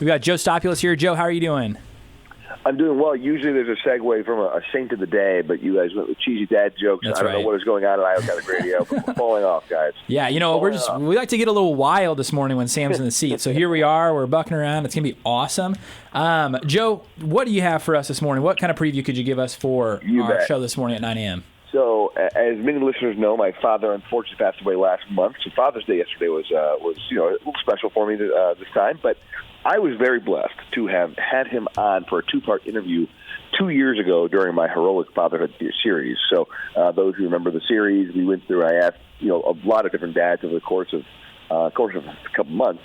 We've got Joe Stopulus here. Joe, how are you doing? I'm doing well. Usually there's a segue from a saint of the day, but you guys went with cheesy dad jokes. That's I don't know what is going on at Iowa Catholic Radio, but we're falling off, guys. Yeah, we like to get a little wild this morning when Sam's in the seat. So here we are. We're bucking around. It's going to be awesome. Joe, what do you have for us this morning? What kind of preview could you give us for our show this morning at 9 a.m.? So, as many listeners know, my father unfortunately passed away last month. So Father's Day yesterday was a little special for me this time, but I was very blessed to have had him on for a two-part interview 2 years ago during my Heroic Fatherhood series. So those who remember the series, we went through, I asked a lot of different dads over the course of a couple months,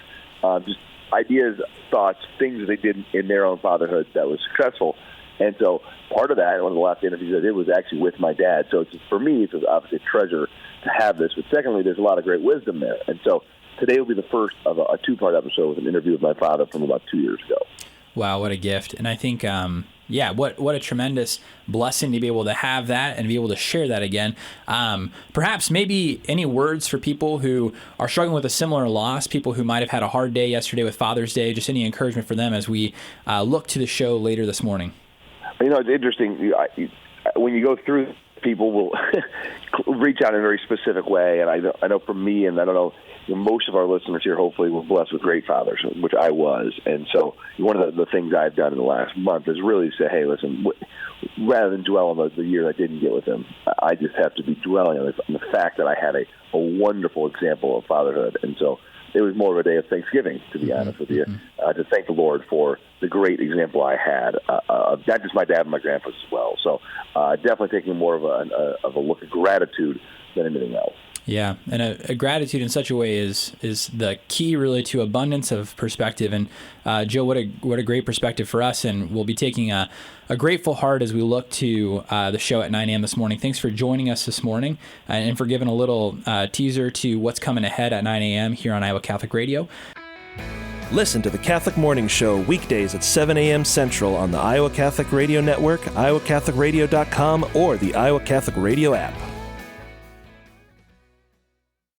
just ideas, thoughts, things that they did in their own fatherhood that was successful. And so part of that, one of the last interviews I did was actually with my dad. So for me, it's obviously a treasure to have this. But secondly, there's a lot of great wisdom there. And so today will be the first of a two-part episode with an interview with my father from about 2 years ago. Wow, what a gift. And I think, what a tremendous blessing to be able to have that and be able to share that again. Perhaps maybe any words for people who are struggling with a similar loss, people who might have had a hard day yesterday with Father's Day, just any encouragement for them as we look to the show later this morning. It's interesting. When you go through, people will reach out in a very specific way. And I know for me, and I don't know, most of our listeners here hopefully were blessed with great fathers, which I was. And so one of the things I've done in the last month is really say, hey, listen, rather than dwell on the year I didn't get with him, I just have to be dwelling on the fact that I had a wonderful example of fatherhood. And so it was more of a day of Thanksgiving, to be honest with you, to thank the Lord for the great example I had of not just my dad and my grandpas as well. So definitely taking more of a look at gratitude than anything else. Yeah, and a gratitude in such a way is the key really to abundance of perspective. And Joe, what a great perspective for us, and we'll be taking a grateful heart as we look to the show at 9 a.m. this morning. Thanks for joining us this morning and for giving a little teaser to what's coming ahead at 9 a.m. here on Iowa Catholic Radio. Listen to the Catholic Morning Show weekdays at 7 a.m. Central on the Iowa Catholic Radio Network, iowacatholicradio.com, or the Iowa Catholic Radio app.